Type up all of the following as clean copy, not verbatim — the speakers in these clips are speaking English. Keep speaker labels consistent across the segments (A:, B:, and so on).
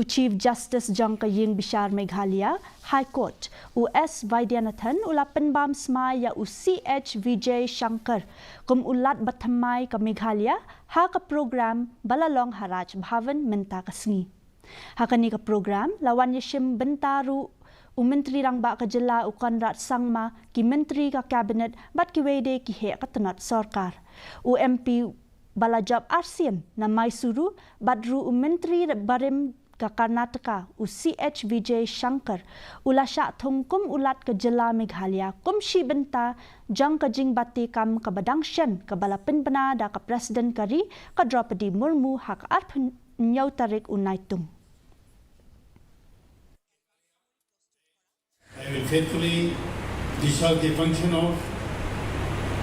A: Chief Justice Jong Bishar Meghalaya High Court S Vijayashankar ula penbam Smai ya CH Vijayashankar ulat Bathymmai ka Meghalaya ha ka program balalong haraj bhavan menta kasngi. Hakani ka program lawan yashim bentaru Menteri rangba ka Jylla ukan rat sangma ki menteri ka cabinet bat ki wede ki he ka tanat sarkar. MP balajab arsian na Maisuru badru menteri barim ka Karnataka CH Vijayashankar ula sya thongkum ulat ka Jylla Meghalaya kumshi benta jang ka jing bati kam ka badangsyan ka balapin banada ka Presiden kari ka Draupadi Murmu hak arpun nyaw tarik unaitung.
B: I will faithfully discharge the function of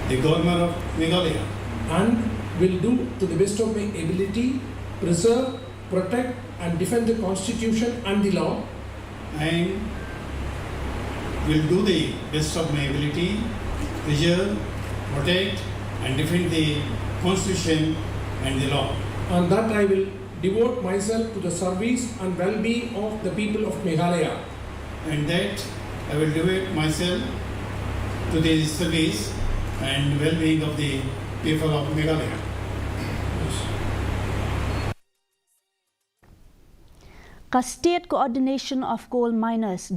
B: the Governor of Meghalaya
C: and will do to the best of my ability, preserve, protect and defend the Constitution and the law,
B: and will do the best of my ability, preserve, protect and defend the Constitution and the law.
C: and that I will devote myself to the service and well-being of the people of Meghalaya.
B: And that I will devote myself to the service and well-being of the people of Meghalaya.
A: Ka State Coordination of Coal Miners